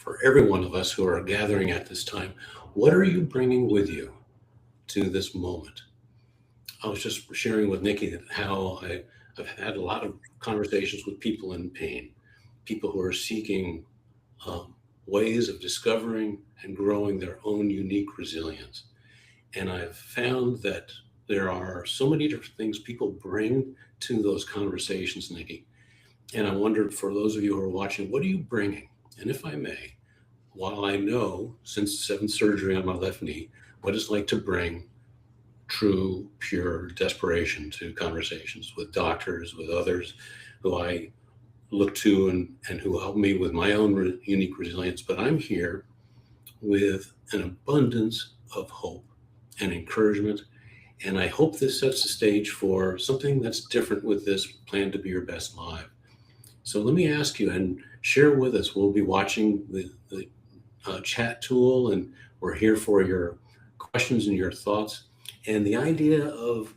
for every one of us who are gathering at this time, what are you bringing with you to this moment? I was just sharing with Nicki how I've had a lot of conversations with people in pain, people who are seeking um, ways of discovering and growing their own unique resilience. And I've found that there are so many different things people bring to those conversations, Nicki. And I wondered, for those of you who are watching, what are you bringing? And if I may, while I know since seventh surgery on my left knee what it's like to bring true, pure desperation to conversations with doctors, with others who I look to and who help me with my own unique resilience, but I'm here with an abundance of hope and encouragement. And I hope this sets the stage for something that's different with this Plan to Be Your Best Live. So let me ask you and share with us. We'll be watching the chat tool, and we're here for your questions and your thoughts. And the idea of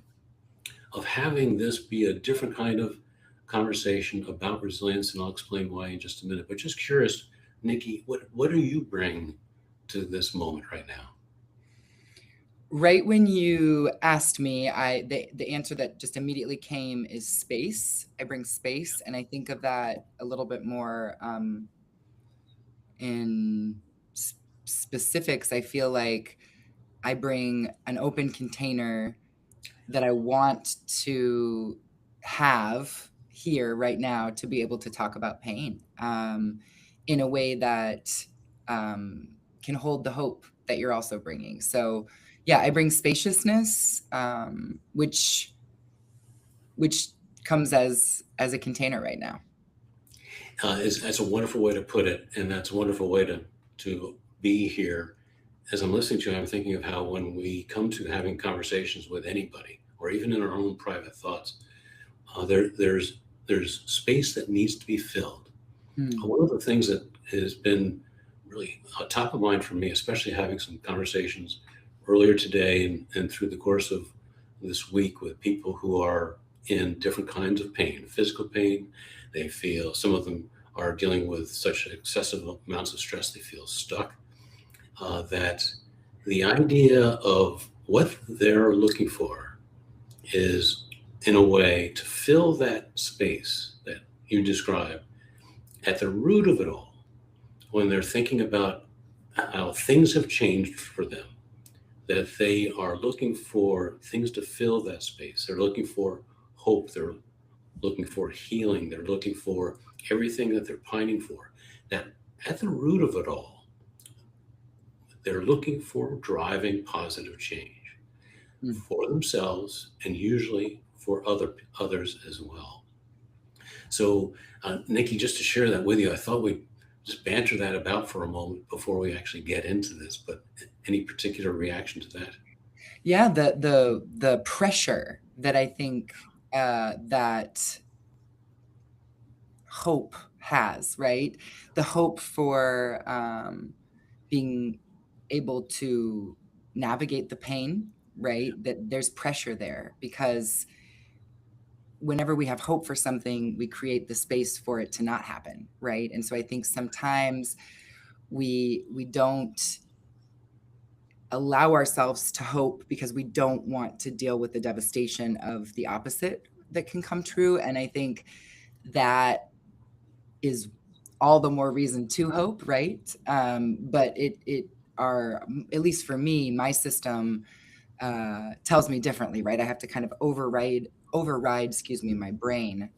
having this be a different kind of conversation about resilience, and I'll explain why in just a minute. But just curious, Nicki, what do you bring to this moment right now? Right when you asked me, the answer that just immediately came is space. I bring space, and I think of that a little bit more in specifics. I feel like I bring an open container that I want to have here right now to be able to talk about pain in a way that can hold the hope that you're also bringing. So yeah, I bring spaciousness, which comes as a container right now. That's a wonderful way to put it, and that's a wonderful way to be here. As I'm listening to you, I'm thinking of how when we come to having conversations with anybody, or even in our own private thoughts, there's space that needs to be filled. One of the things that has been really top of mind for me, especially having some conversations earlier today and through the course of this week with people who are in different kinds of pain, physical pain. They feel, some of them are dealing with such excessive amounts of stress, they feel stuck. That the idea of what they're looking for is, in a way, to fill that space that you describe at the root of it all, when they're thinking about how things have changed for them, that they are looking for things to fill that space. They're looking for hope. They're looking for healing. They're looking for everything that they're pining for. That at the root of it all, they're looking for driving positive change for themselves and usually for others as well. So, Nicki, just to share that with you, I thought we'd just banter that about for a moment before we actually get into this. But any particular reaction to that? Yeah, the pressure that I think that hope has, right? The hope for being able to navigate the pain, right? That there's pressure there because whenever we have hope for something, we create the space for it to not happen, right? And so I think sometimes we don't allow ourselves to hope because we don't want to deal with the devastation of the opposite that can come true. And I think that is all the more reason to hope, right? But at least for me, my system tells me differently, right? I have to kind of override, my brain,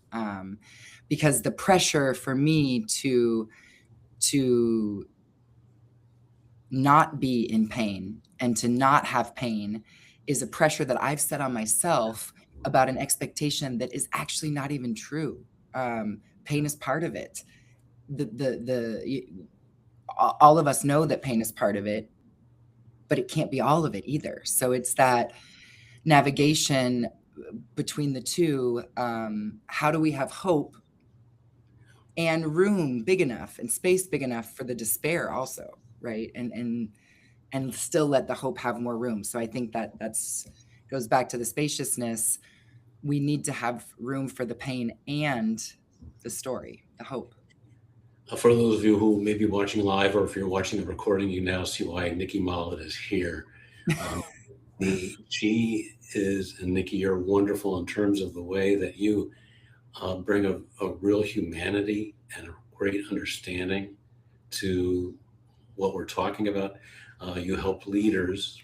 because the pressure for me to not be in pain and to not have pain is a pressure that I've set on myself about an expectation that is actually not even true. Pain is part of it. All of us know that pain is part of it, but it can't be all of it either. So it's that navigation between the two. How do we have hope and room big enough and space big enough for the despair also, right? And still let the hope have more room. So I think that's goes back to the spaciousness. We need to have room for the pain and the story, the hope. For those of you who may be watching live, or if you're watching the recording, you now see why Nicki Mollet is here. Um, she is, and Nicki, you're wonderful in terms of the way that you bring a real humanity and a great understanding to what we're talking about. You help leaders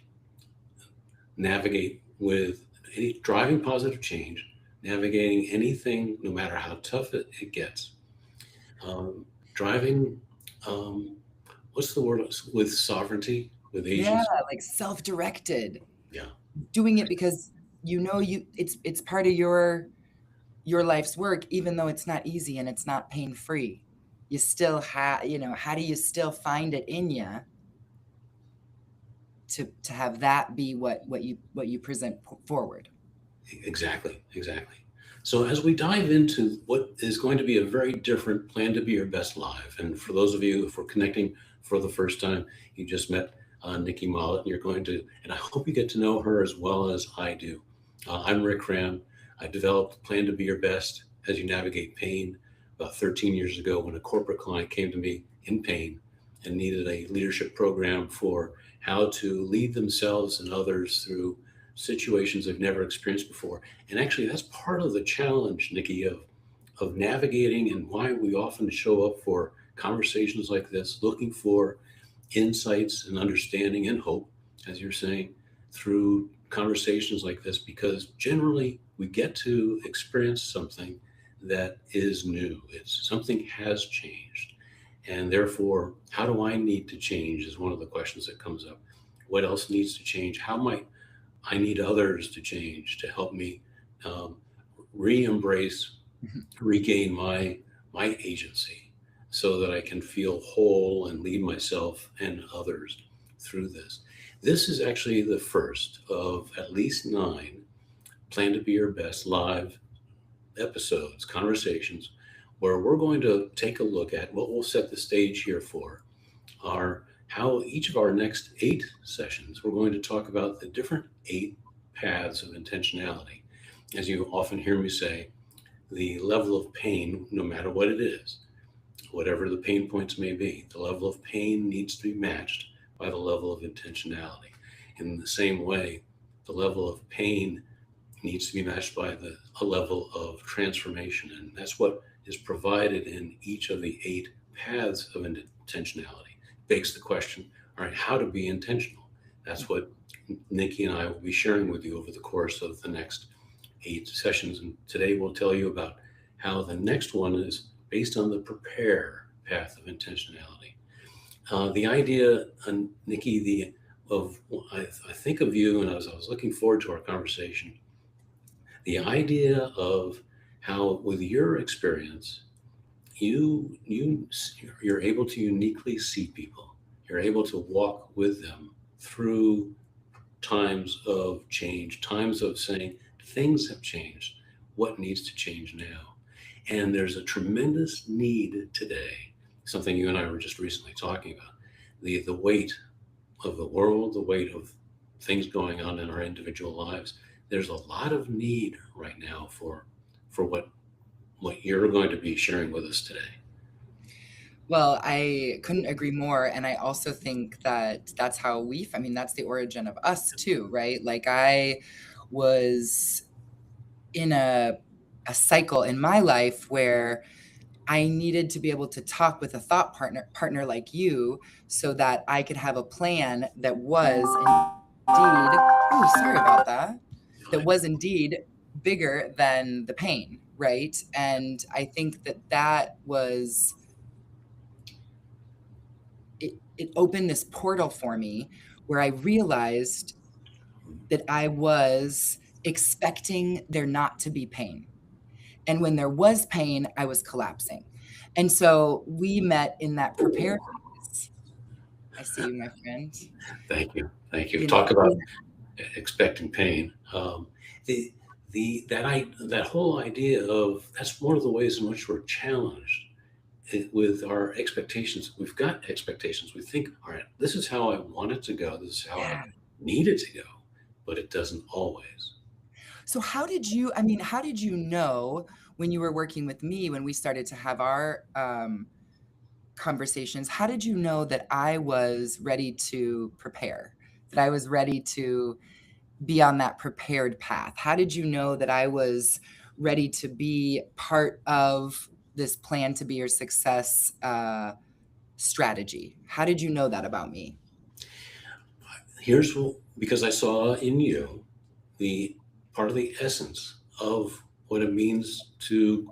navigate with driving positive change, navigating anything, no matter how tough it gets. Driving, um, what's the word, with sovereignty, with Yeah, agency? like self-directed, Yeah, doing it because it's part of your life's work, even though it's not easy and it's not pain-free. You still have, how do you still find it in you to have that be what you present forward? exactly, exactly. So as we dive into what is going to be a very different Plan to Be Your Best Live, and for those of you, if we're connecting for the first time, you just met Nicki Mollet, and you're going to, and I hope you get to know her as well as I do. I'm Rick Cram. I developed Plan to Be Your Best as you navigate pain about 13 years ago when a corporate client came to me in pain and needed a leadership program for how to lead themselves and others through situations they've never experienced before. And actually, that's part of the challenge, Nicki, of navigating, and why we often show up for conversations like this, looking for insights and understanding and hope, as you're saying, through conversations like this, because generally we get to experience something that is new. It's something has changed. And therefore, how do I need to change is one of the questions that comes up. What else needs to change? How might I need others to change to help me um, re-embrace, regain my agency, so that I can feel whole and lead myself and others through this. This is actually the first of at least 9 Plan to Be Your Best live episodes, conversations, where we're going to take a look at what we'll set the stage here for are how each of our next 8 sessions, we're going to talk about the different 8 paths of intentionality. As you often hear me say, the level of pain, no matter what it is, whatever the pain points may be, the level of pain needs to be matched by the level of intentionality. In the same way, the level of pain needs to be matched by a level of transformation. And that's what is provided in each of the 8 paths of intentionality. Begs the question, all right, how to be intentional? That's what Nicki and I will be sharing with you over the course of the next 8 sessions. And today we'll tell you about how the next one is based on the prepare path of intentionality. The idea, Nicki, I think of you, and as I was looking forward to our conversation, the idea of how, with your experience, you're able to uniquely see people. You're able to walk with them through times of change, times of saying things have changed. What needs to change now? And there's a tremendous need today. Something you and I were just recently talking about: the weight of the world, the weight of things going on in our individual lives. There's a lot of need right now for what you're going to be sharing with us today. Well, I couldn't agree more, and I also think that that's how that's the origin of us too, right? Like, I was in a cycle in my life where I needed to be able to talk with a thought partner like you, so that I could have a plan that was indeed, oh, sorry about that, that was indeed bigger than the pain, right? And I think that was it opened this portal for me where I realized that I was expecting there not to be pain. And when there was pain, I was collapsing. And so we met in that prepare phase. I see you, my friend. Thank you. Thank you. You Talk know, about expecting pain. The that whole idea of, that's one of the ways in which we're challenged with our expectations. We've got expectations. We think, all right, this is how I want it to go. This is how I yeah. need it to go, but it doesn't always. So how did you know when you were working with me, when we started to have our conversations, how did you know that I was ready to prepare, that I was ready to be on that prepared path? How did you know that I was ready to be part of this plan to be your success strategy? How did you know that about me? Because I saw in you the part of the essence of what it means to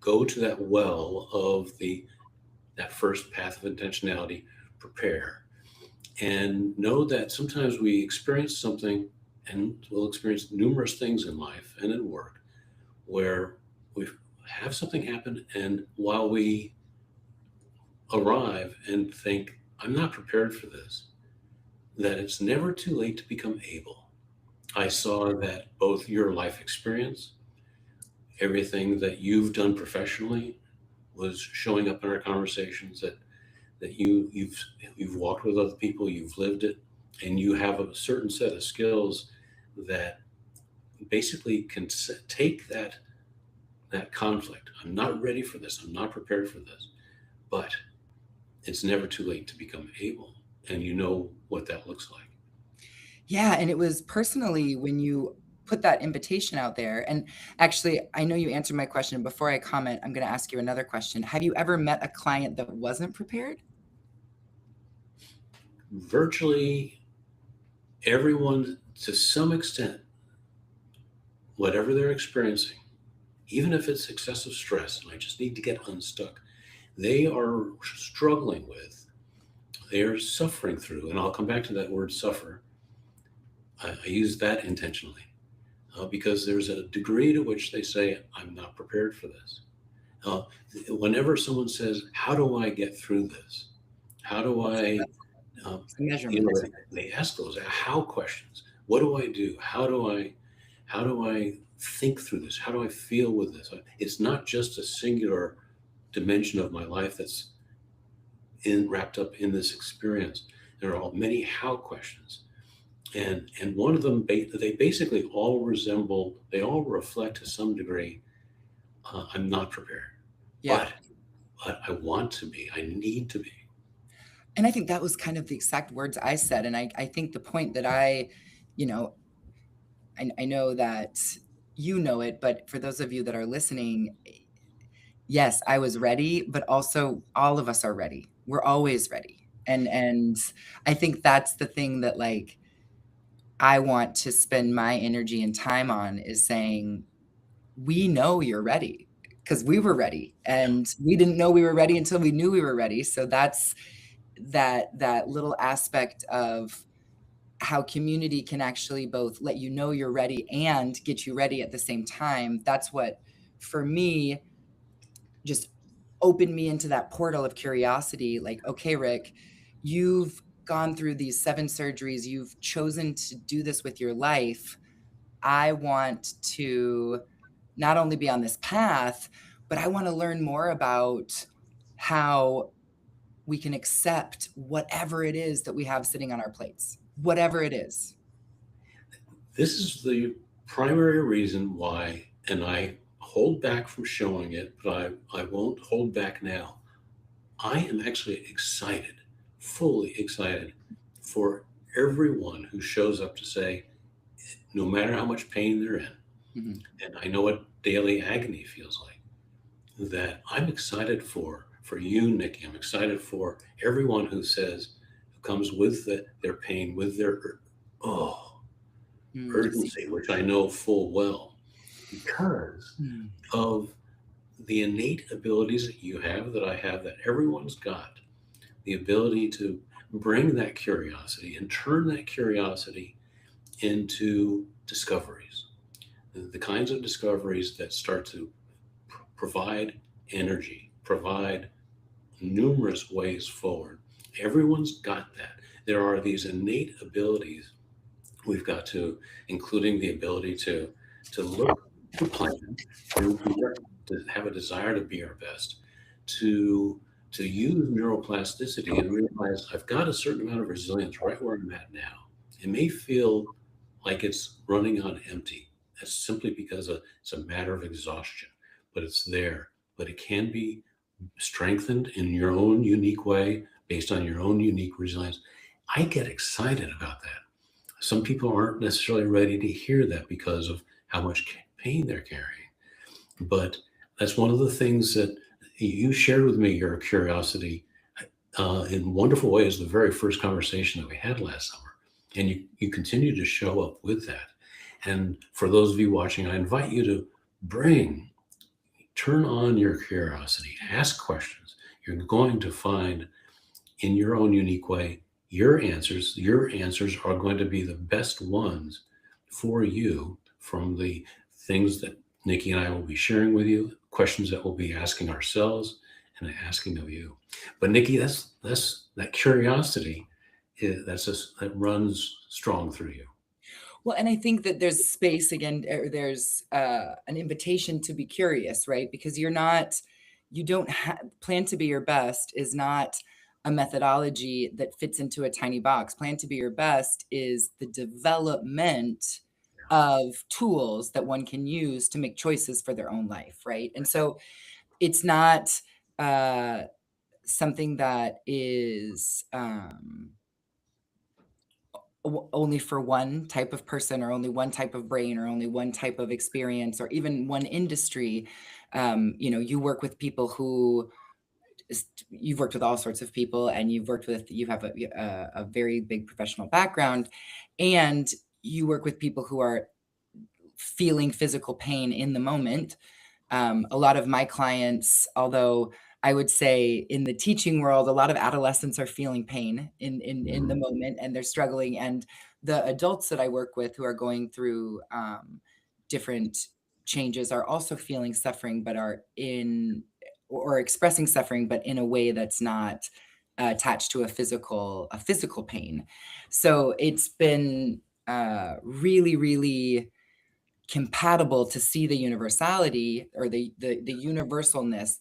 go to that well of that first path of intentionality, prepare, and know that sometimes we experience something, and we'll experience numerous things in life and in work where we have something happen, and while we arrive and think, I'm not prepared for this, that it's never too late to become able. I saw that both your life experience, everything that you've done professionally, was showing up in our conversations, that you've walked with other people, you've lived it, and you have a certain set of skills that basically can take that conflict. I'm not ready for this. I'm not prepared for this. But it's never too late to become able, and you know what that looks like. Yeah, and it was personally when you put that invitation out there. And actually, I know you answered my question. Before I comment, I'm going to ask you another question. Have you ever met a client that wasn't prepared? Virtually everyone, to some extent, whatever they're experiencing, even if it's excessive stress, and I just need to get unstuck, they are struggling with, they're suffering through, and I'll come back to that word suffer. I use that intentionally because there's a degree to which they say, I'm not prepared for this. Uh, Whenever someone says, how do I get through this? How do I, It's a measurement. they ask those how questions. What do I do? How do I think through this? How do I feel with this? It's not just a singular dimension of my life that's wrapped up in this experience. There are many how questions. And one of them, they basically all resemble, they all reflect to some degree, I'm not prepared, Yeah. but I want to be, I need to be. And I think that was kind of the exact words I said. And I think the point that you know, I know that you know it, but for those of you that are listening, yes, I was ready, but also all of us are ready. We're always ready. And I think that's the thing that like I want to spend my energy and time on is saying, we know you're ready because we were ready and we didn't know we were ready until we knew we were ready. So that's that little aspect of how community can actually both let you know you're ready and get you ready at the same time. That's what, for me, just opened me into that portal of curiosity. Like, okay, Rick, you've gone through these 7 surgeries. You've chosen to do this with your life. I want to not only be on this path, but I want to learn more about how we can accept whatever it is that we have sitting on our plates, whatever it is. This is the primary reason why, and I hold back from showing it, but I won't hold back now. I am actually excited, fully excited for everyone who shows up to say, no matter how much pain they're in, Mm-hmm. and I know what daily agony feels like, that I'm excited for you, Nikki. I'm excited for everyone who comes with their pain, with their oh urgency, which I know full well, because Mm-hmm. of the innate abilities that you have, that I have, that everyone's got, the ability to bring that curiosity and turn that curiosity into discoveries, the kinds of discoveries that start to provide energy, provide numerous ways forward. Everyone's got that. There are these innate abilities we've got to, including the ability to look, to plan, to have a desire to be our best, to use neuroplasticity and realize I've got a certain amount of resilience right where I'm at now. It may feel like it's running on empty. That's simply because it's a matter of exhaustion, but it's there. But it can be strengthened in your own unique way, based on your own unique resilience. I get excited about that. Some people aren't necessarily ready to hear that because of how much pain they're carrying. But that's one of the things that you shared with me, your curiosity, in wonderful ways, the very first conversation that we had last summer. And you continue to show up with that. And for those of you watching, I invite you to turn on your curiosity, ask questions. You're going to find in your own unique way your answers. Your answers are going to be the best ones for you from the things that Nicki and I will be sharing with you, questions that we'll be asking ourselves and asking of you. But Nicki, that's that curiosity that runs strong through you. Well, and I think that there's space again, or there's an invitation to be curious, right? Because you don't plan to be your best is not a methodology that fits into a tiny box. Plan to be your best is the development of tools that one can use to make choices for their own life, right? And so it's not something that is only for one type of person or only one type of brain or only one type of experience or even one industry. You work with people who you've worked with all sorts of people, and you have a very big professional background, and you work with people who are feeling physical pain in the moment. A lot of my clients, although I would say in the teaching world, a lot of adolescents are feeling pain in the moment, and they're struggling. And the adults that I work with who are going through different changes are also feeling suffering, but or expressing suffering, but in a way that's not attached to a physical pain. So it's been really, really compatible to see the universality or the universalness,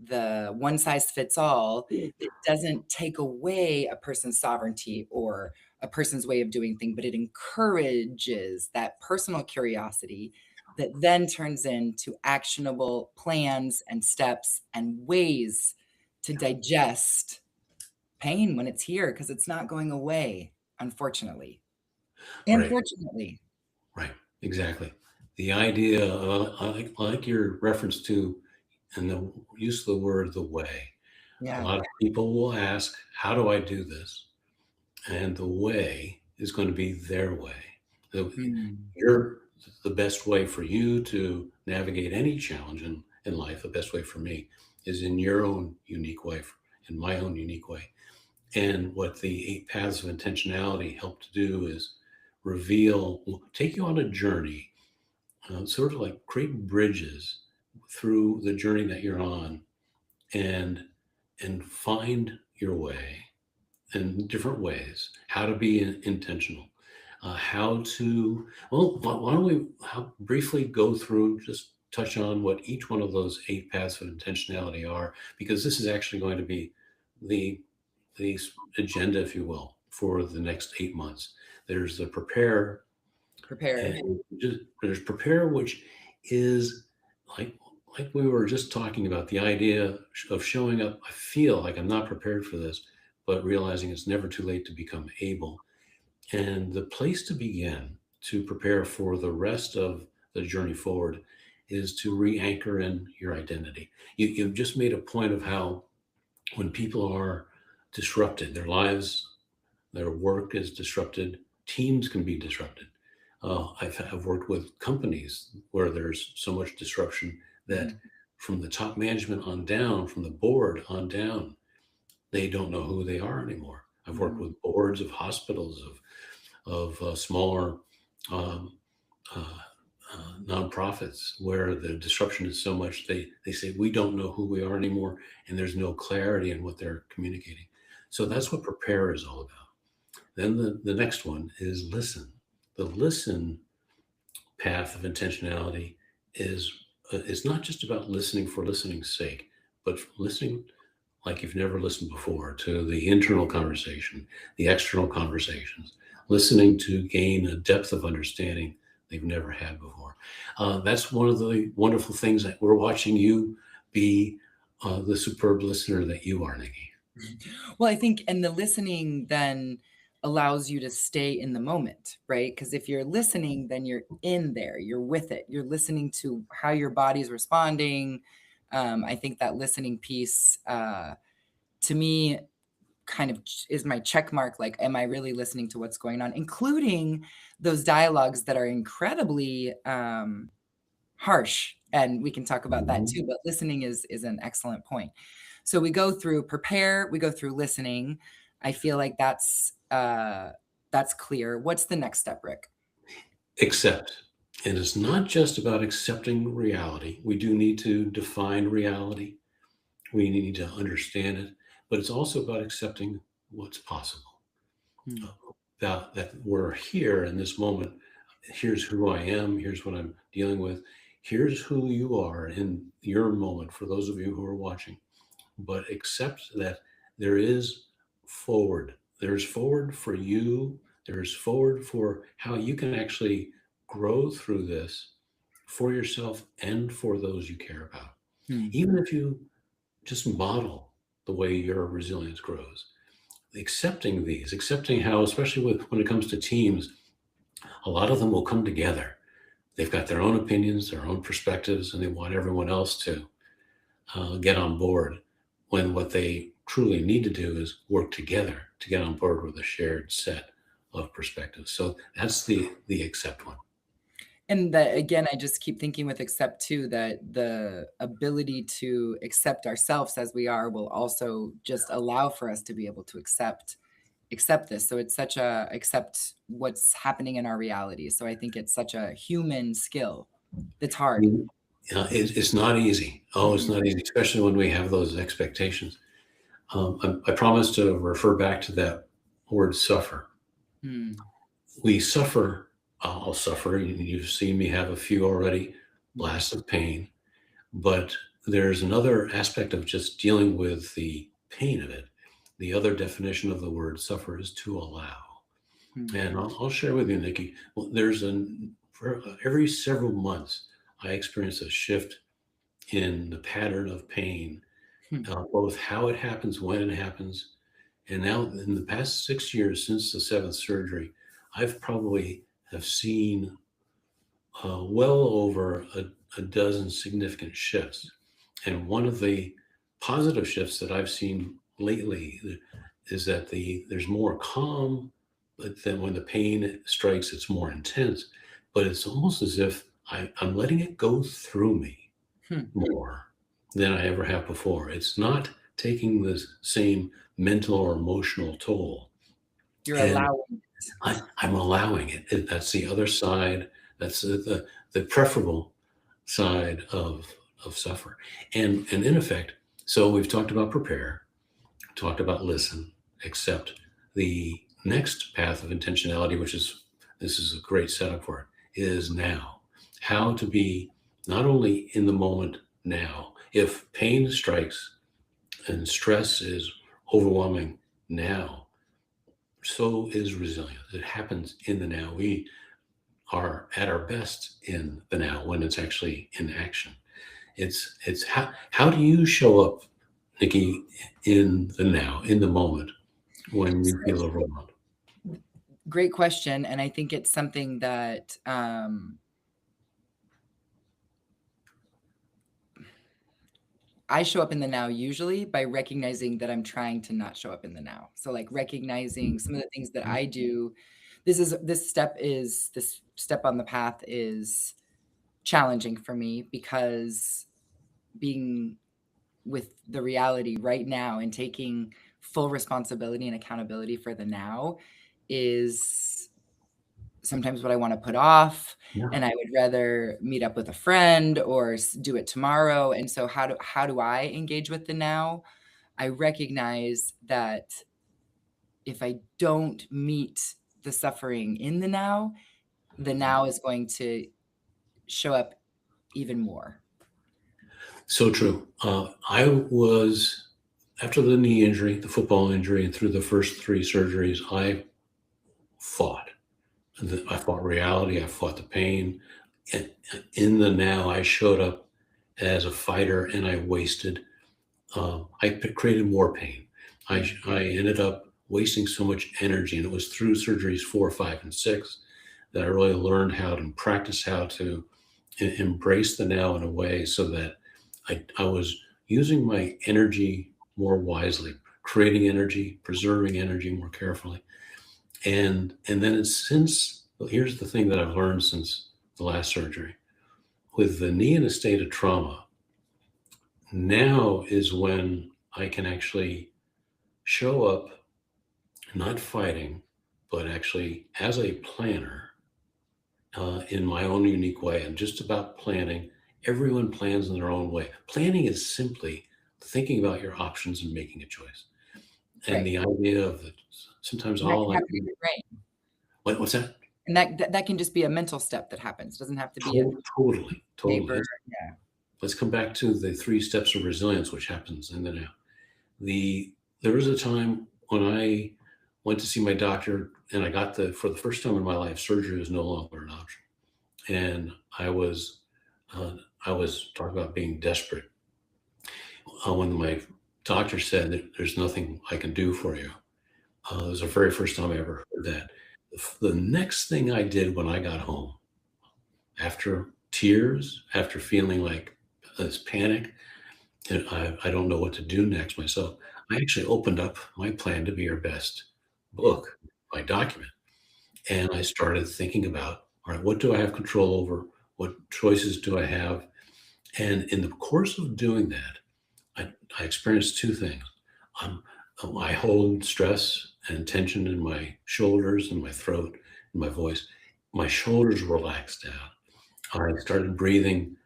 the one size fits all. It doesn't take away a person's sovereignty or a person's way of doing things, but it encourages that personal curiosity that then turns into actionable plans and steps and ways to digest pain when it's here, because it's not going away, unfortunately. Right. Unfortunately. Right. Exactly. The idea, I like your reference to, and the use of the word the way. A Yeah. lot of people will ask, how do I do this? And the way is going to be their way. You're the best way for you to navigate any challenge in life. The best way for me is in your own unique way, in my own unique way. And what the 8 Paths of Intentionality help to do is take you on a journey, sort of like create bridges through the journey that you're on, and find your way in different ways, how to be intentional, how to, well, why don't we briefly go through, just touch on what each one of those 8 paths of intentionality are, because this is actually going to be the agenda, if you will, for the next 8 months. There's the prepare, and there's prepare, which is like we were just talking about, the idea of showing up. I feel like I'm not prepared for this, but realizing it's never too late to become able. And the place to begin to prepare for the rest of the journey forward is to re-anchor in your identity. You've just made a point of how when people are disrupted, their lives, their work is disrupted, teams can be disrupted. I've worked with companies where there's so much disruption that from the top management on down, from the board on down, they don't know who they are anymore. I've worked with boards of hospitals, of smaller nonprofits, where the disruption is so much they say we don't know who we are anymore, and there's no clarity in what they're communicating. So that's what prepare is all about. Then the next one is listen. The listen path of intentionality is it's not just about listening for listening's sake, but listening like you've never listened before, to the internal conversation, the external conversations, listening to gain a depth of understanding they've never had before. That's one of the wonderful things that we're watching you be the superb listener that you are, Nikki. Well, I think, and the listening then allows you to stay in the moment, right? Because if you're listening, then you're in there, you're with it, you're listening to how your body's responding. I think that listening piece, to me, kind of is my check mark. Like, am I really listening to what's going on, including those dialogues that are incredibly harsh? And we can talk about that too, but listening is an excellent point. So we go through prepare, we go through listening. I feel like that's clear. What's the next step, Rick? Accept. And it's not just about accepting reality. We do need to define reality. We need to understand it, but it's also about accepting what's possible. About that we're here in this moment. Here's who I am. Here's what I'm dealing with. Here's who you are in your moment, for those of you who are watching. But accept that there is forward. There's forward for you. There's forward for how you can actually grow through this for yourself and for those you care about. Even if you just model the way your resilience grows. Accepting how, especially when it comes to teams, a lot of them will come together. They've got their own opinions, their own perspectives, and they want everyone else to get on board, when what they truly need to do is work together to get on board with a shared set of perspectives. So that's the accept one. And that, again, I just keep thinking with accept too, that the ability to accept ourselves as we are will also just allow for us to be able to accept this. So it's such a accept what's happening in our reality. So I think it's such a human skill that's hard. It's not easy. Oh, it's not easy, especially when we have those expectations. I promise to refer back to that word suffer. We suffer. I'll suffer. You've seen me have a few already, blasts of pain. But there's another aspect of just dealing with the pain of it. The other definition of the word suffer is to allow. And I'll share with you, Nikki. Well, for every several months, I experience a shift in the pattern of pain, both how it happens, when it happens. And now in the past 6 years since the seventh surgery, I've probably have seen well over a dozen significant shifts. And one of the positive shifts that I've seen lately is that there's more calm, but then when the pain strikes, it's more intense. But it's almost as if I'm letting it go through me more than I ever have before. It's not taking the same mental or emotional toll. You're allowing it. I'm allowing it. That's the other side. That's the preferable side of suffer. And in effect, so we've talked about prepare, talked about listen, accept. The next path of intentionality, this is a great setup for it, is now. How to be not only in the moment now. If pain strikes and stress is overwhelming now, so is resilience. It happens in the now. We are at our best in the now when it's actually in action. It's how do you show up, Nikki, in the now, in the moment, when you feel overwhelmed? Great question. And I think it's something that I show up in the now usually by recognizing that I'm trying to not show up in the now. So like recognizing some of the things that I do. This step on the path is challenging for me, because being with the reality right now and taking full responsibility and accountability for the now is sometimes what I want to put off. Yeah. And I would rather meet up with a friend or do it tomorrow. And so how do I engage with the now? I recognize that if I don't meet the suffering in the now is going to show up even more. So true. I was, after the knee injury, the football injury, and through the first 3 surgeries, I fought. I fought reality. I fought the pain. And in the now, I showed up as a fighter, and I wasted I created more pain. I ended up wasting so much energy, and it was through surgeries 4, 5, and 6 that I really learned how to practice how to embrace the now in a way so that I was using my energy more wisely, creating energy, preserving energy more carefully. And then since, well, here's the thing that I've learned since the last surgery. With the knee in a state of trauma, now is when I can actually show up, not fighting, but actually as a planner in my own unique way. And just about planning. Everyone plans in their own way. Planning is simply thinking about your options and making a choice. And Right. the idea of that sometimes And that all can I happen in can, your brain. what's that? And that can just be a mental step that happens. It doesn't have to be a Totally, totally. paper. Yeah. Let's come back to the 3 steps of resilience, which happens in the now. There was a time when I went to see my doctor, and I got for the first time in my life, surgery was no longer an option. And uh, I was talking about being desperate. When my doctor said that there's nothing I can do for you, it was the very first time I ever heard that. The next thing I did when I got home, after tears, after feeling like this panic, and I don't know what to do next myself, I actually opened up my Plan to Be Your Best book, my document, and I started thinking about, all right, what do I have control over? What choices do I have? And in the course of doing that, I experienced 2 things. Um, I hold stress and tension in my shoulders and my throat and my voice. My shoulders relaxed down. I started breathing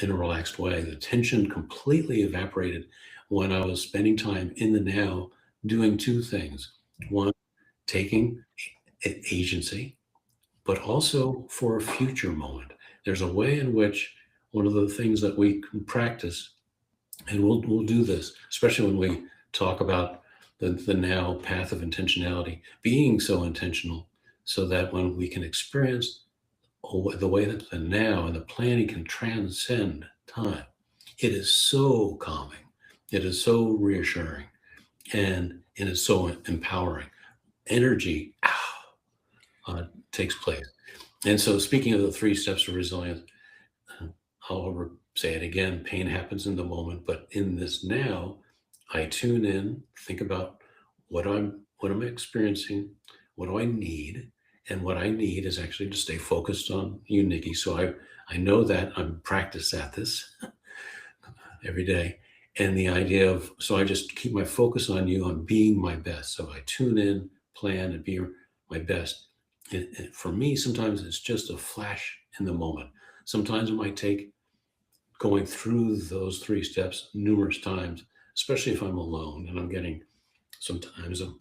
in a relaxed way. The tension completely evaporated when I was spending time in the now doing 2 things. One, taking agency, but also for a future moment. There's a way in which one of the things that we can practice, and we'll do this, especially when we talk about the now path of intentionality, being so intentional so that when we can experience the way that the now and the planning can transcend time, it is so calming, it is so reassuring, and it is so empowering. Energy takes place. And so, speaking of the 3 steps of resilience, I'll say it again, pain happens in the moment, but in this now, I tune in, think about what I'm experiencing, what do I need? And what I need is actually to stay focused on you, Nikki. So I know that I'm practiced at this every day. And the idea of, so I just keep my focus on you, on being my best. So I tune in, plan, and be my best. And for me, sometimes it's just a flash in the moment. Sometimes it might take going through those 3 steps numerous times, especially if I'm alone and I'm getting sometimes a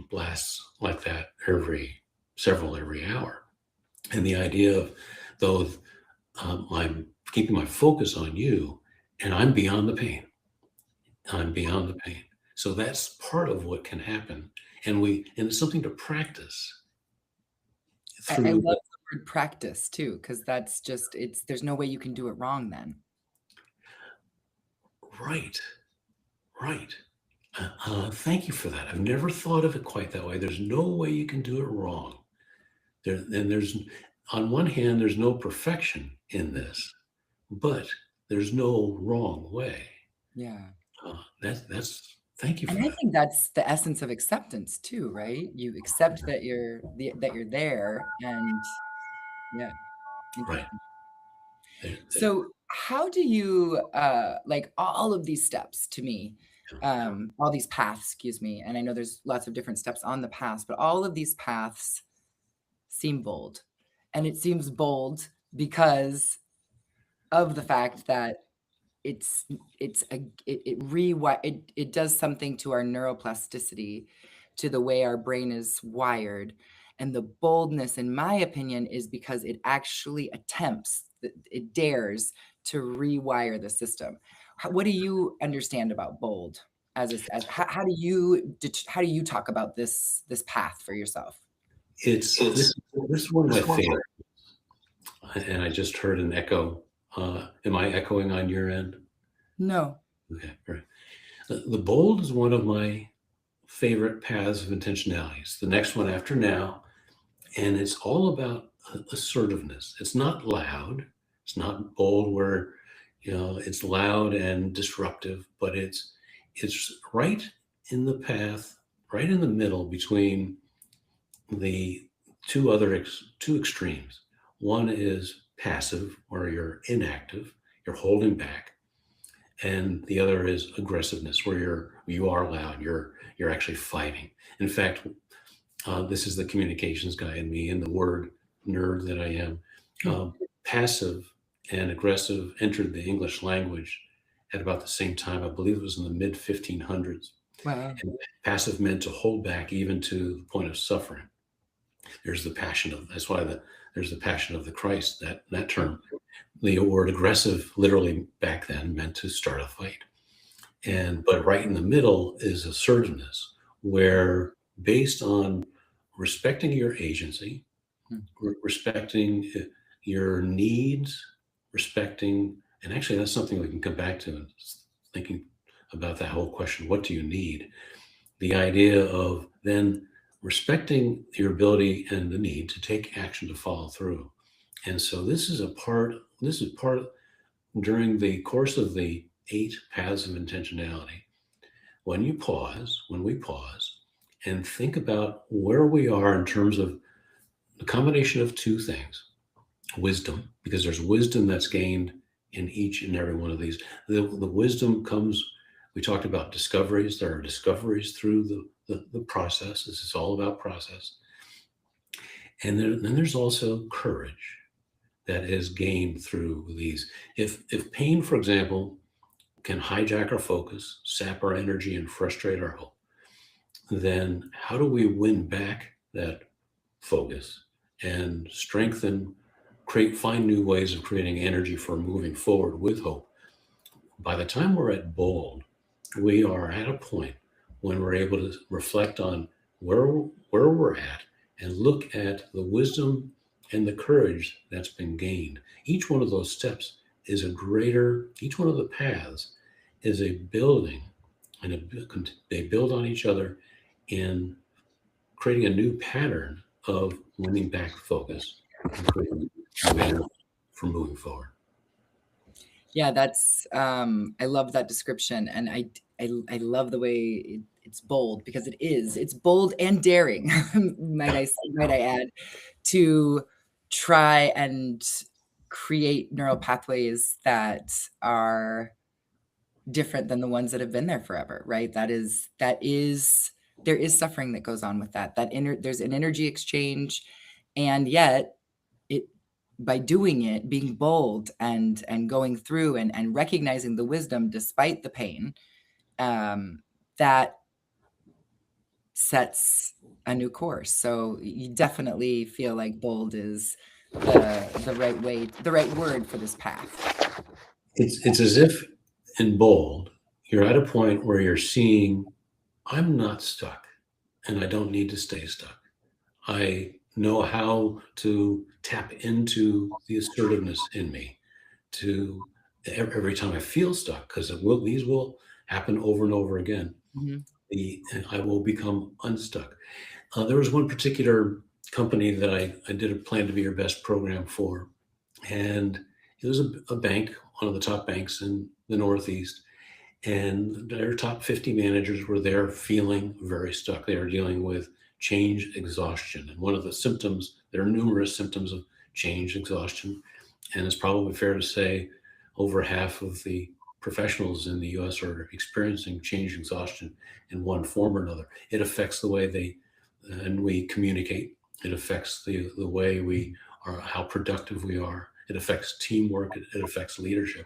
blasts like that every hour. And the idea of, though, I'm keeping my focus on you and I'm beyond the pain. I'm beyond the pain. So that's part of what can happen. And it's something to practice I through. love the word practice too, because that's just there's no way you can do it wrong then. Right, right. Thank you for that. I've never thought of it quite that way. There's no way you can do it wrong. There's, on one hand, there's no perfection in this, but there's no wrong way. Yeah. Thank you And for I that. think that's the essence of acceptance too, right? You accept that you're there and yeah, Right. interesting. There- there- So how do you like all of these steps to me, all these paths, excuse me, and I know there's lots of different steps on the paths, but all of these paths seem bold. And it seems bold because of the fact that it does something to our neuroplasticity, to the way our brain is wired. And the boldness, in my opinion, is because it actually it dares to rewire the system. What do you understand about bold? How do you talk about this path for yourself? this is one of my favorite, and I just heard an echo. Am I echoing on your end? No. Okay, right. The bold is one of my favorite paths of intentionality. It's the next one after now, and it's all about assertiveness. It's not loud. It's not bold where it's loud and disruptive, but it's right in the path, right in the middle between the two extremes. One is passive, where you're inactive, you're holding back, and the other is aggressiveness, where you are loud, you're actually fighting. In fact, this is the communications guy in me, and the word nerd that I am. Um, Passive and aggressive entered the English language at about the same time. I believe it was in the mid 1500s. Wow. And passive meant to hold back even to the point of suffering. There's the passion of that's why there's the passion of the Christ, that term. The word aggressive literally back then meant to start a fight. But right in the middle is assertiveness, where based on respecting your agency, respecting your needs, respecting, and actually that's something we can come back to, thinking about that whole question, what do you need? The idea of then respecting your ability and the need to take action to follow through. And so this is part during the course of the 8 paths of intentionality. When we pause and think about where we are in terms of the combination of two things: wisdom, because there's wisdom that's gained in each and every one of these. The wisdom comes, we talked about discoveries. There are discoveries through the process. This is all about process. And then there's also courage that is gained through these. If pain, for example, can hijack our focus, sap our energy, and frustrate our hope, then how do we win back that focus and find new ways of creating energy for moving forward with hope? By the time we're at bold, we are at a point when we're able to reflect on where we're at and look at the wisdom and the courage that's been gained. Each one of those steps is each one of the paths is a building, and they build on each other in creating a new pattern of winning back focus and creating new energy for moving forward. Yeah, that's I love that description, and I love the way it's bold, because it's bold and daring, might I add, to try and create neural pathways that are different than the ones that have been there forever, right? There is suffering that goes on with that. There's an energy exchange, and yet it by doing it, being bold and going through and recognizing the wisdom despite the pain, that sets a new course. So you definitely feel like bold is the right word for this path. It's as if in bold, you're at a point where you're seeing, I'm not stuck and I don't need to stay stuck. I know how to tap into the assertiveness in me to every time I feel stuck, because these will happen over and over again. Mhm. And I will become unstuck. There was one particular company that I did a Plan to Be Your Best program for, and it was a bank, one of the top banks in the Northeast, and their top 50 managers were there feeling very stuck. They were dealing with change exhaustion, and one of the symptoms, there are numerous symptoms of change exhaustion, and it's probably fair to say over half of the professionals in the US are experiencing change exhaustion in one form or another. It affects the way we communicate. It affects the way we are, how productive we are. It affects teamwork. It affects leadership.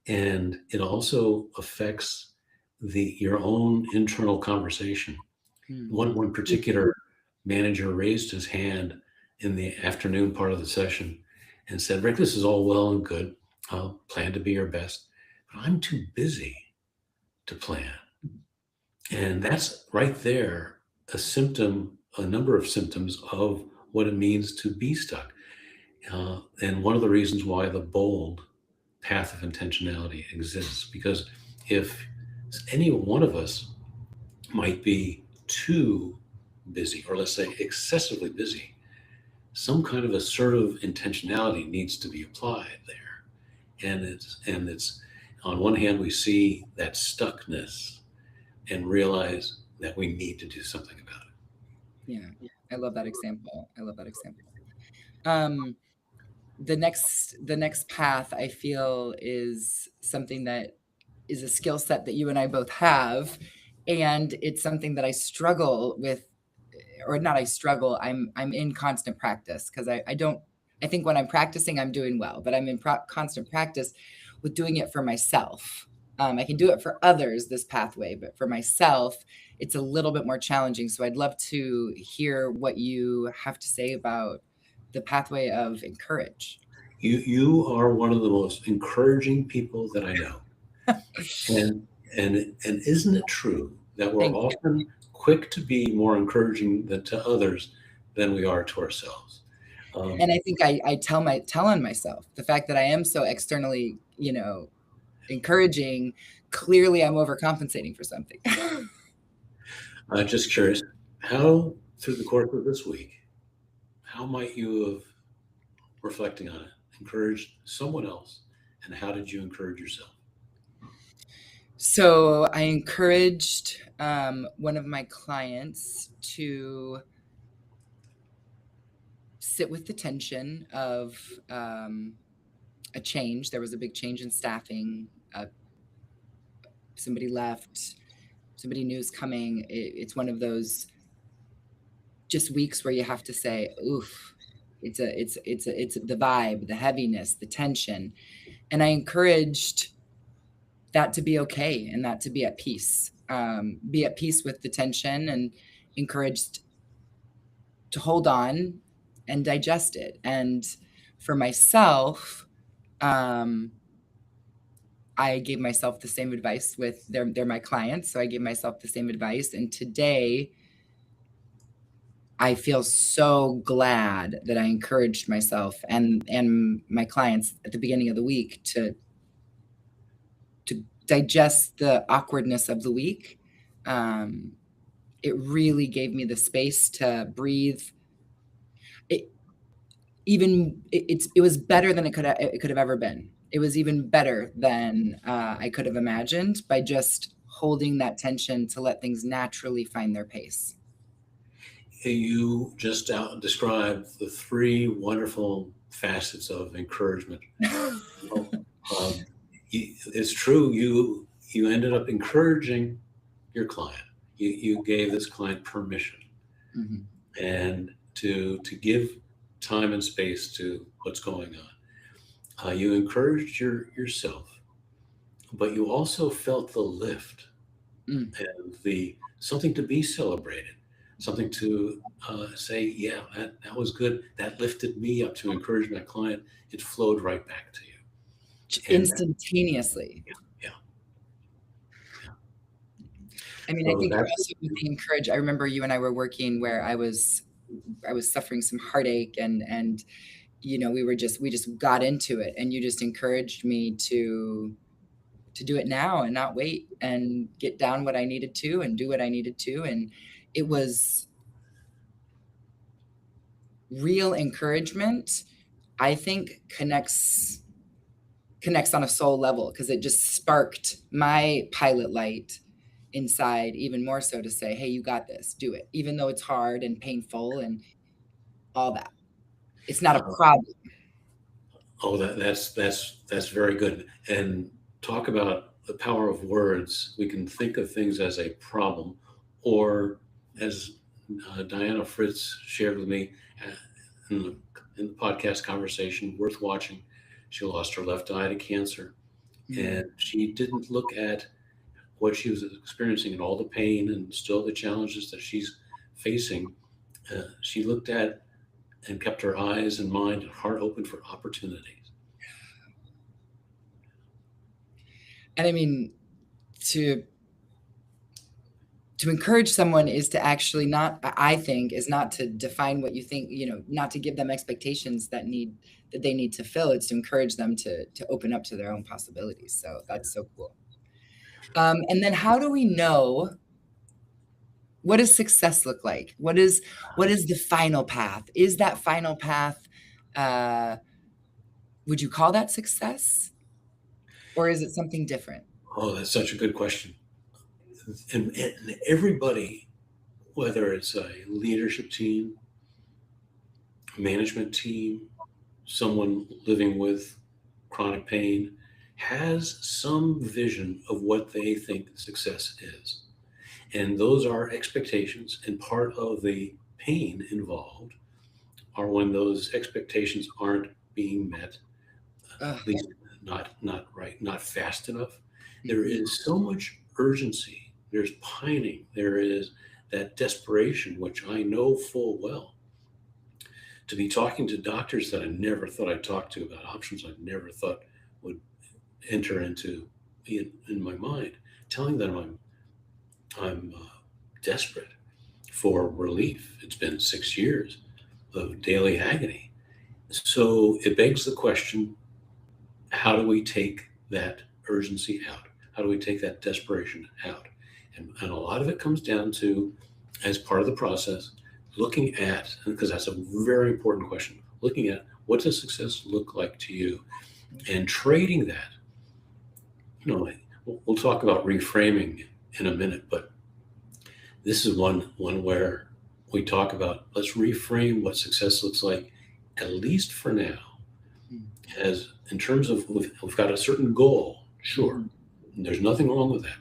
And it also affects your own internal conversation. Mm. One particular manager raised his hand in the afternoon part of the session and said, Rick, this is all well and good. I'll plan to be your best, but I'm too busy to plan. And that's right there a number of symptoms of what it means to be stuck. And one of the reasons why the bold path of intentionality exists, because if any one of us might be too busy, or let's say excessively busy, some kind of assertive intentionality needs to be applied there. And it's on one hand we see that stuckness and realize that we need to do something about it. Yeah, I love that example. I love that example. The next path I feel is something that is a skill set that you and I both have, and it's something that I struggle with, or not I struggle, I'm in constant practice, because I don't, I think when I'm practicing I'm doing well, but I'm in constant practice with doing it for myself. I can do it for others, this pathway, but for myself it's a little bit more challenging. So I'd love to hear what you have to say about the pathway of encourage. You are one of the most encouraging people that I know. And and isn't it true that we're Thank you. often quick to be more encouraging to others than we are to ourselves? And I think I tell on myself the fact that I am so externally, encouraging. Clearly I'm overcompensating for something. I'm just curious, how through the course of this week, how might you have, reflecting on it, encouraged someone else, and how did you encourage yourself? So I encouraged one of my clients to sit with the tension of a change. There was a big change in staffing. Somebody left. Somebody new's coming. It's one of those just weeks where you have to say, "Oof." It's the vibe, the heaviness, the tension, and I encouraged that to be okay and that to be at peace. Be at peace with the tension, and encouraged to hold on and digest it. And for myself, I gave myself the same advice with they're my clients. So I gave myself the same advice. And today I feel so glad that I encouraged myself and my clients at the beginning of the week to digest the awkwardness of the week. It really gave me the space to breathe. It was better than it could have ever been. It was even better than I could have imagined, by just holding that tension to let things naturally find their pace. You just described the three wonderful facets of encouragement. um, it's true. You ended up encouraging your client. You gave this client permission, Mhm. and to give time and space to what's going on. You encouraged yourself, but you also felt the lift Mm. and the something to be celebrated, something to say, yeah, that was good. That lifted me up to encourage my client. It flowed right back to you. And Instantaneously. yeah, yeah, yeah. I mean, I So think that's also with the encourage, I remember you and I were working where I was suffering some heartache, and we just got into it, and you just encouraged me to do it now and not wait, and get down what I needed to and do what I needed to. And it was real encouragement. I think connects on a soul level, because it just sparked my pilot light inside even more so, to say, hey, you got this, do it, even though it's hard and painful and all that. It's not a uh, problem. oh, that's very good. And talk about the power of words. We can think of things as a problem, or as Diana Fritz shared with me uh, in the podcast conversation, worth watching. She lost her left eye to cancer, Mm. and she didn't look at what she was experiencing and all the pain and still the challenges that she's facing. She looked at and kept her eyes and mind and heart open for opportunities. And I mean, to encourage someone is to actually not, I think, is not to define what you think, not to give them expectations that they need to fill. It's to encourage them to open up to their own possibilities. So that's so cool. And then how do we know, what does success look like? What is the final path? Is that final path, would you call that success? Or is it something different? Oh, that's such a good question. And everybody, whether it's a leadership team, management team, someone living with chronic pain, has some vision of what they think success is. And those are expectations. And part of the pain involved are when those expectations aren't being met, Ugh. at least not right, not fast enough. There Mhm. is so much urgency. There's pining. There is that desperation, which I know full well. To be talking to doctors that I never thought I'd talk to about options I never thought would enter into in my mind, telling them I'm desperate for relief. It's been 6 years of daily agony. So it begs the question, how do we take that urgency out? How do we take that desperation out? And a lot of it comes down to, as part of the process, looking at, because that's a very important question, looking at what does success look like to you and trading that. You know, we'll talk about reframing in a minute, but this is one where we talk about, let's reframe what success looks like, at least for now, Mm. as in terms of we've got a certain goal, sure, Mhm. there's nothing wrong with that.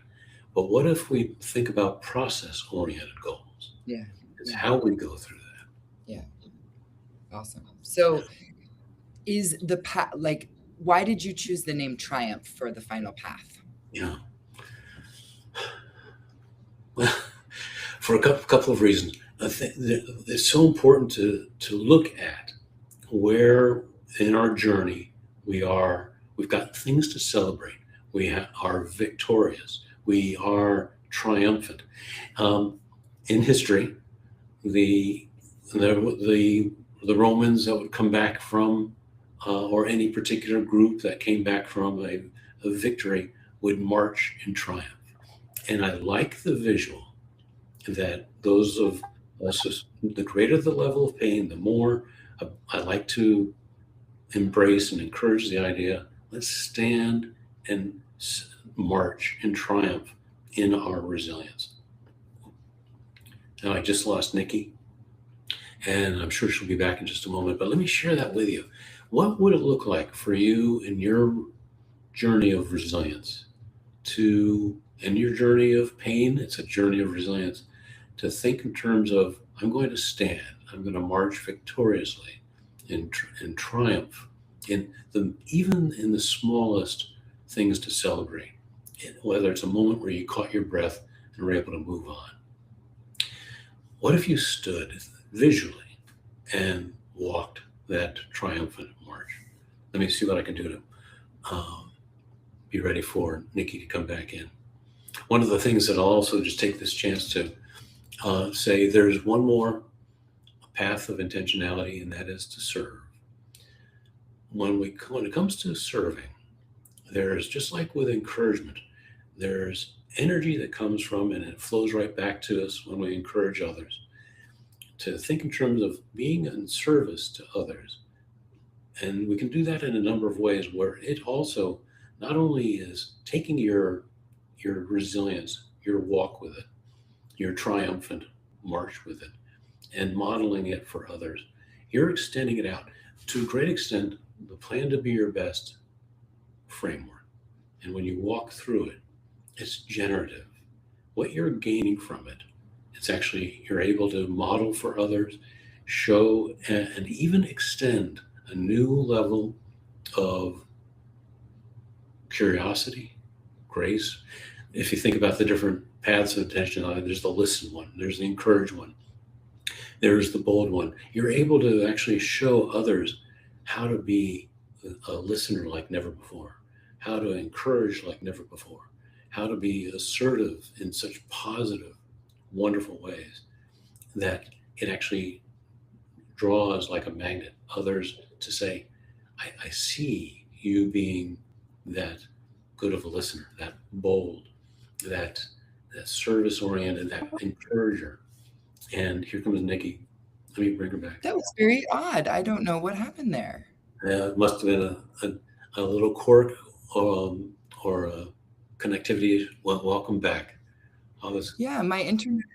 But what if we think about process oriented goals? Yeah. It's Yeah. how we go through that. Yeah. Awesome. So is the path, like, why did you choose the name Triumph for the final path? Yeah. Well, for a couple of reasons. I think that it's so important to look at where in our journey we are. We've got things to celebrate. Are victorious. We are triumphant. Um, in history, the the the Romans that would come back from, or any particular group that came back from a victory would march in triumph. And I like the visual that those of us, the greater the level of pain, the more I like to embrace and encourage the idea, let's stand and march in triumph in our resilience. Now, I just lost Nikki, and I'm sure she'll be back in just a moment, but let me share that with you. What would it look like for you in your journey of resilience in your journey of pain? It's a journey of resilience to think in terms of, I'm going to stand, I'm going to march victoriously in triumph, even in the smallest things to celebrate, whether it's a moment where you caught your breath and were able to move on. What if you stood visually and walked that triumphant march? Let me see what I can do to be ready for Nikki to come back in. One of the things that I'll also just take this chance to say, there's one more path of intentionality, and that is to serve. When it comes to serving, there's, just like with encouragement, there's energy that comes from, and it flows right back to us when we encourage others. To think in terms of being in service to others. And we can do that in a number of ways, where it also not only is taking your resilience, your walk with it, your triumphant march with it, and modeling it for others. You're extending it out to a great extent, the plan to be your best framework. And when you walk through it, it's generative. What you're gaining from it, it's actually, you're able to model for others, show, and even extend a new level of curiosity, grace. If you think about the different paths of intentionality, there's the listen one, there's the encourage one, there's the bold one. You're able to actually show others how to be a listener like never before, how to encourage like never before, how to be assertive in such positive, wonderful ways that it actually draws like a magnet others to say, I see you being that good of a listener, that bold. that service oriented, that encourager. And here comes Nicki. Let me bring her back. That was very odd. I don't know what happened there. It must have been a little quirk, or a connectivity. Well, welcome back. Yeah, my internet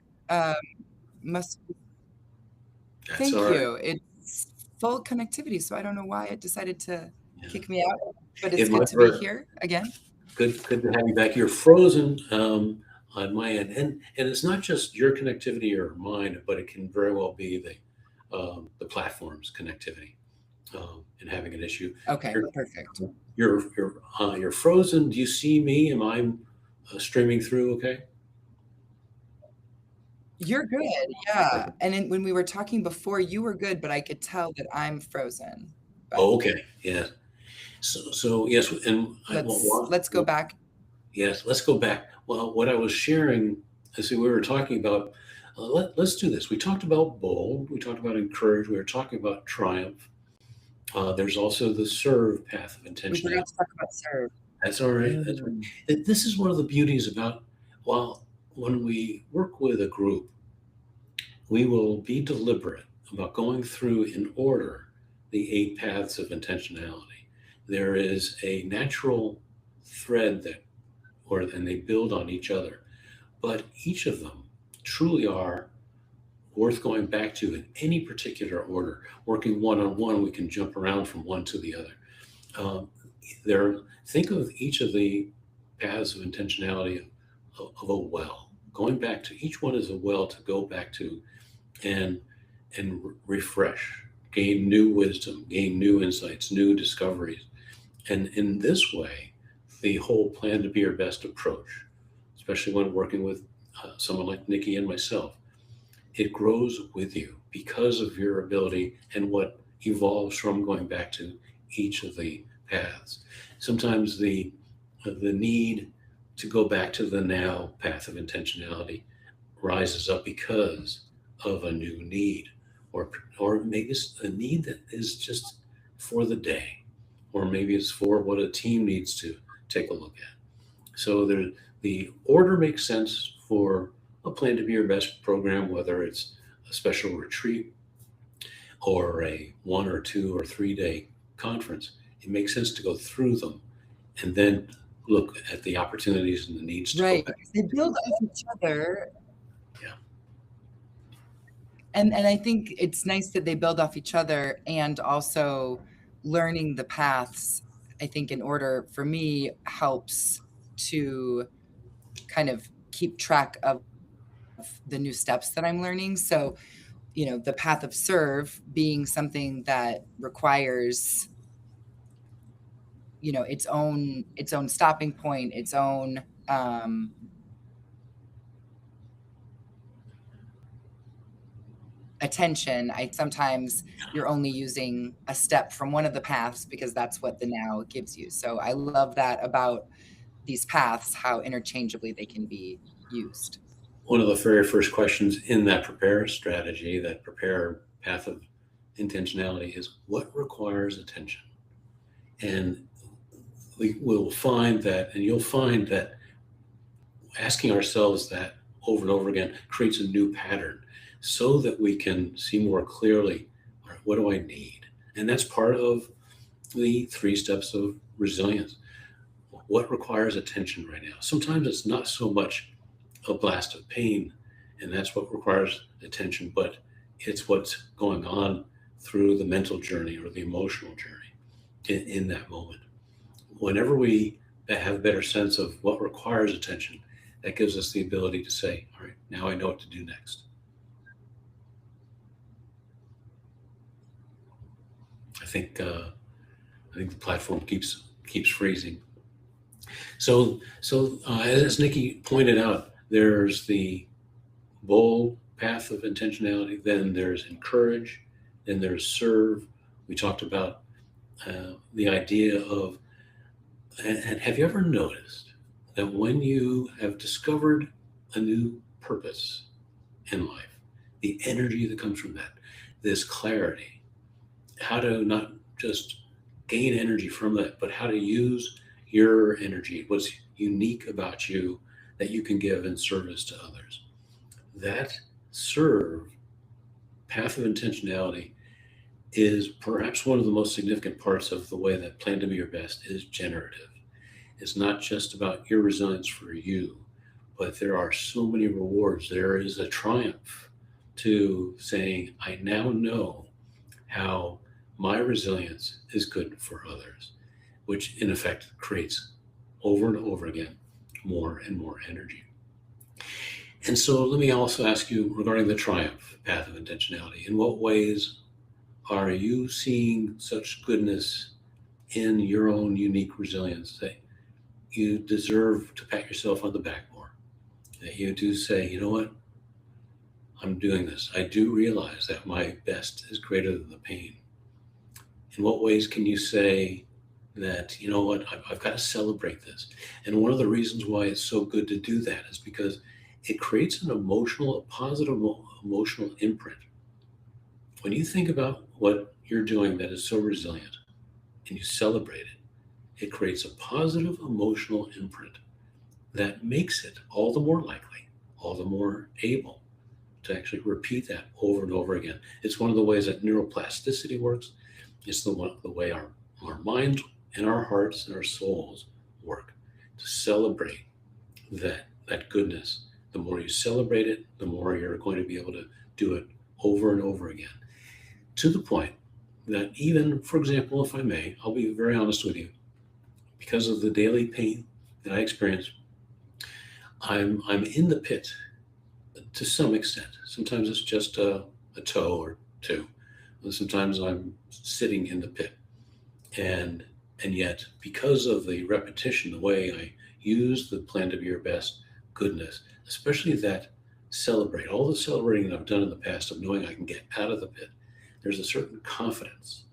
must. That's Thank all right. you. It's full connectivity, so I don't know why it decided to Yeah. kick me out, but it's It good might to be work. here again. Good to have you back. You're frozen on my end, and it's not just your connectivity or mine, but it can very well be the platform's connectivity and having an issue. Okay, You're perfect. you're frozen. Do you see me? Am I streaming through? Okay. You're good, yeah, and then when we were talking before, you were good, but I could tell that I'm frozen. But Oh, okay. Yeah. So yes, and let's go back. yes, let's go back. Well, what I was sharing, I see we were talking about. Let's do this. We talked about bold. We talked about encourage. We were talking about triumph. There's also the serve path of We intentionality. forgot to talk about serve. That's all right. That's right. This is one of the beauties about, well, when we work with a group, we will be deliberate about going through in order the eight paths of intentionality. There is a natural thread and they build on each other, but each of them truly are worth going back to in any particular order. Working one on one, we can jump around from one to the other. Um, think of each of the paths of intentionality of a well. Going back to each one is a well to go back to and refresh, gain new wisdom, gain new insights, new discoveries. And in this way, the whole plan to be your best approach, especially when working with someone like Nicki and myself, it grows with you because of your ability and what evolves from going back to each of the paths. Sometimes the need to go back to the now path of intentionality rises up because of a new need, or maybe it's a need that is just for the day, or maybe it's for what a team needs to take a look at. So the order makes sense for a plan to be your best program, whether it's a special retreat or a 1 or 2 or 3 day conference. It makes sense to go through them and then look at the opportunities and the needs to go Right, back. because they build off each other. Yeah. And I think it's nice that they build off each other, and also learning the paths, I think, in order for me helps to kind of keep track of the new steps that I'm learning. So, the path of serve being something that requires, its own stopping point, its own attention. I sometimes you're only using a step from one of the paths because that's what the now gives you. So I love that about these paths, how interchangeably they can be used. One of the very first questions in that prepare strategy, that prepare path of intentionality, is what requires attention? And we will find that, and you'll find that asking ourselves that over and over again creates a new pattern so that we can see more clearly, all right, what do I need? And that's part of the 3 steps of resilience. What requires attention right now? Sometimes it's not so much a blast of pain, and that's what requires attention, but it's what's going on through the mental journey or the emotional journey in that moment. Whenever we have a better sense of what requires attention, that gives us the ability to say, all right, now I know what to do next. I think the platform keeps freezing. So as Nicki pointed out, there's the bold path of intentionality, then there's encourage, then there's serve. We talked about the idea of, and have you ever noticed that when you have discovered a new purpose in life, the energy that comes from that, this clarity, how to not just gain energy from that, but how to use your energy, what's unique about you that you can give in service to others. That serve path of intentionality is perhaps one of the most significant parts of the way that Plan to Be Your Best is generative. It's not just about your resilience for you, but there are so many rewards. There is a triumph to saying, I now know how my resilience is good for others, which in effect creates over and over again more and more energy. And so let me also ask you regarding the triumph path of intentionality. In what ways are you seeing such goodness in your own unique resilience that you deserve to pat yourself on the back more? That you do say, you know what, I'm doing this. I do realize that my best is greater than the pain. In what ways can you say that, you know what, I've got to celebrate this? And one of the reasons why it's so good to do that is because it creates a positive emotional imprint. When you think about what you're doing that is so resilient and you celebrate it, it creates a positive emotional imprint that makes it all the more likely, all the more able to actually repeat that over and over again. It's one of the ways that neuroplasticity works. It's the way our minds and our hearts and our souls work to celebrate that goodness. The more you celebrate it, the more you're going to be able to do it over and over again. To the point that even, for example, if I may, I'll be very honest with you, because of the daily pain that I experience, I'm in the pit to some extent. Sometimes it's just a toe or two. And sometimes I'm sitting in the pit. And yet, because of the repetition, the way I use the Plan to Be Your Best goodness, especially that all the celebrating that I've done in the past of knowing I can get out of the pit, there's a certain confidence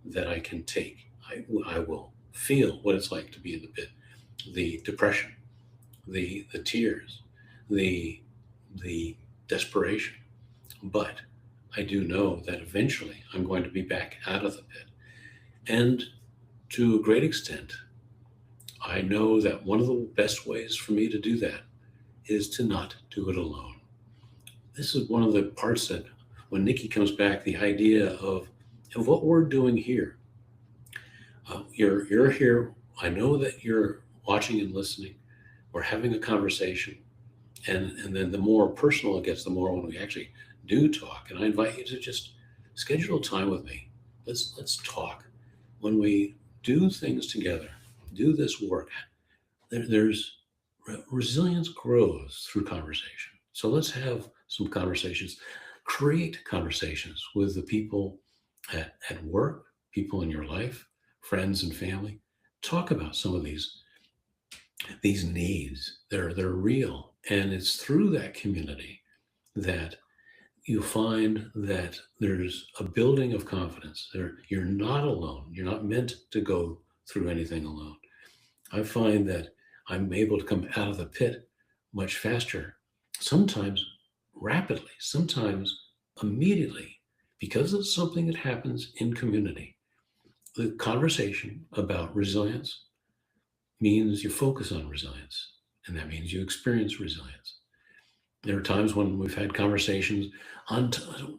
that I can take. I will feel what it's like to be in the pit, the depression, the tears, the desperation. But I do know that eventually I'm going to be back out of the pit. And to a great extent, I know that one of the best ways for me to do that is to not do it alone. This is one of the parts that when Nicki comes back, the idea of what we're doing here. You're here. I know that you're watching and listening. We're having a conversation. And then the more personal it gets, the more when we actually do talk. And I invite you to just schedule time with me. Let's talk. When we do things together, do this work, there's resilience grows through conversation. So let's have some conversations. Create conversations with the people at work, people in your life, friends and family. Talk about some of these needs. They're real. And it's through that community that you find that there's a building of confidence. You're not alone. You're not meant to go through anything alone. I find that I'm able to come out of the pit much faster, sometimes rapidly, sometimes immediately, because it's something that happens in community. The conversation about resilience means you focus on resilience, and that means you experience resilience. There are times when we've had conversations on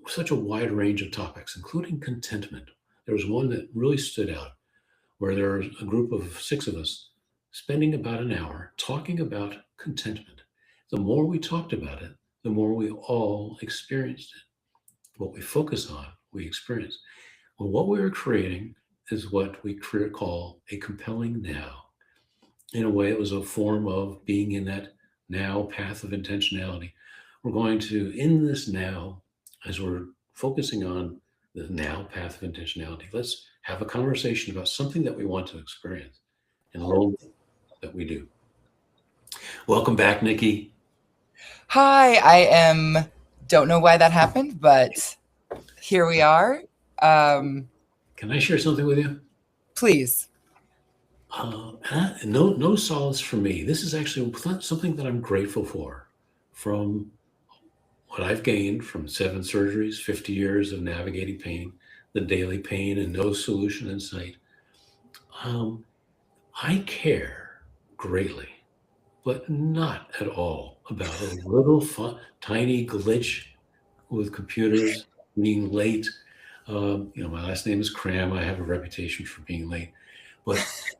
such a wide range of topics, including contentment. There was one that really stood out where there was a group of 6 of us spending about an hour talking about contentment. The more we talked about it, the more we all experienced it. What we focus on, we experience. Well, what we were creating is what we call a compelling now. In a way, it was a form of being in that now path of intentionality. We're going to, in this now, as we're focusing on the now path of intentionality, let's have a conversation about something that we want to experience. And lo, that we do. Welcome back, Nicki. Hi, don't know why that happened, but here we are. Can I share something with you? Please. No solace for me. This is actually something that I'm grateful for from what I've gained from 7 surgeries, 50 years of navigating pain, the daily pain and no solution in sight. I care greatly but not at all about a little tiny glitch with computers being late. My last name is Cram. I have a reputation for being late, but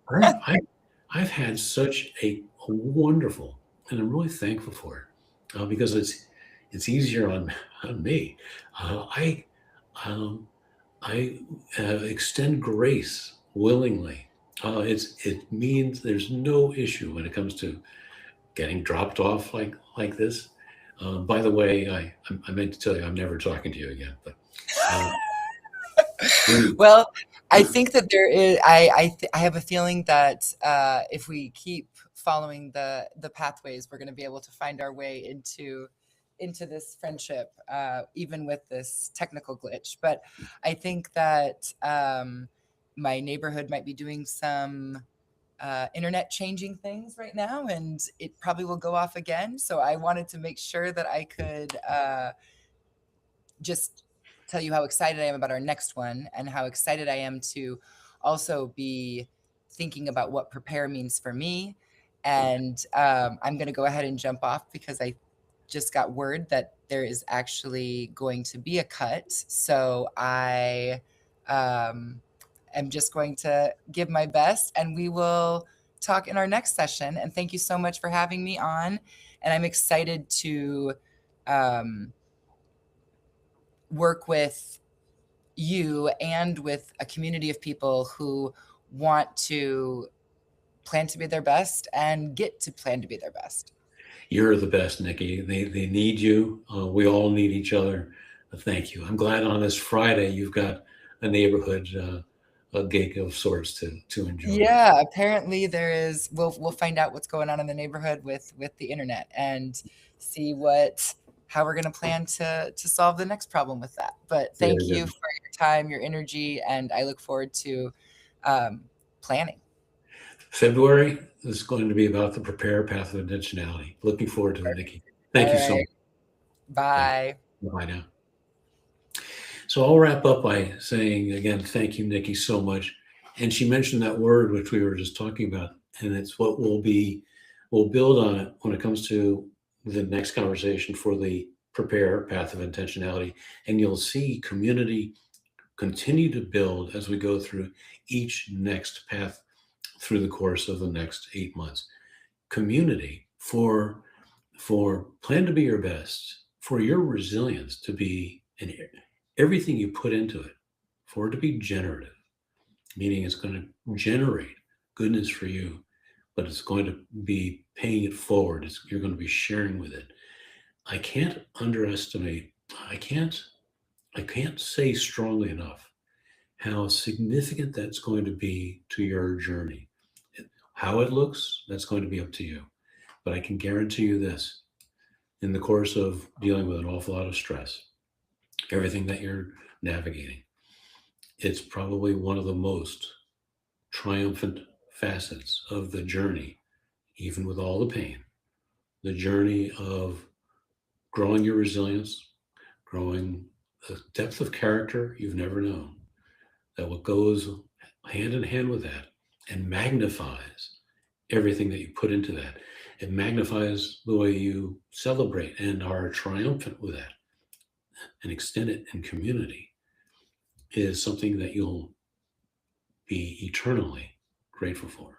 I've, I've, I've had such a wonderful, and I'm really thankful for it because it's easier on me. Uh, I um, I extend grace willingly. It means there's no issue when it comes to getting dropped off like this. By the way, I meant to tell you I'm never talking to you again. But uh, when, Well, I think that there is. I have a feeling that if we keep following the pathways, we're going to be able to find our way into this friendship, even with this technical glitch. But I think that my neighborhood might be doing some internet changing things right now, and it probably will go off again. So I wanted to make sure that I could just tell you how excited I am about our next one, and how excited I am to also be thinking about what prepare means for me. And I'm going to go ahead and jump off because I just got word that there is actually going to be a cut. So I am just going to give my best, and we will talk in our next session. And thank you so much for having me on. And I'm excited to work with you and with a community of people who want to plan to be their best and get to plan to be their best. you're the best, Nikki. They need you. We all need each other. Thank you. I'm glad on this Friday you've got a neighborhood a gig of sorts to enjoy. Yeah, apparently there is. We'll find out what's going on in the neighborhood with the internet, and see how we're going to plan to solve the next problem with that. But Very thank you good. for your time, your energy, and I look forward to planning. February is going to be about the prepare path of intentionality. Looking forward to it, Nikki. Thank All you so right. much. Thank Bye. you. Bye now. So I'll wrap up by saying again, thank you, Nikki, so much. And she mentioned that word which we were just talking about, and it's what we'll build on it when it comes to the next conversation for the prepare path of intentionality. And you'll see community continue to build as we go through each next path through the course of the next 8 months. Community for plan to be your best, for your resilience to be in everything you put into it, for it to be generative, meaning it's going to generate goodness for you, but it's going to be paying it forward. You're going to be sharing with it. I can't underestimate, I can't say strongly enough how significant that's going to be to your journey. How it looks, that's going to be up to you. But I can guarantee you this: in the course of dealing with an awful lot of stress, everything that you're navigating, it's probably one of the most triumphant facets of the journey, even with all the pain, the journey of growing your resilience, growing a depth of character you've never known, that what goes hand in hand with that and magnifies everything that you put into that. It magnifies the way you celebrate and are triumphant with that and extend it in community, is something that you'll be eternally grateful for.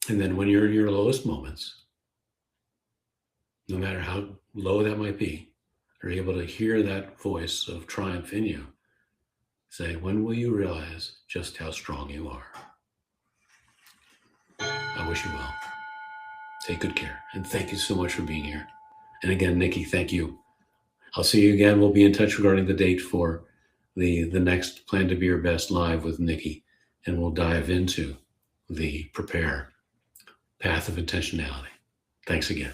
And then when you're in your lowest moments, no matter how low that might be, are able to hear that voice of triumph in you say, when will you realize just how strong you are? I wish you well. Take good care. And thank you so much for being here. And again, Nikki, thank you. I'll see you again. We'll be in touch regarding the date for the next Plan to Be Your Best live with Nikki. And we'll dive into the prepare path of intentionality. Thanks again.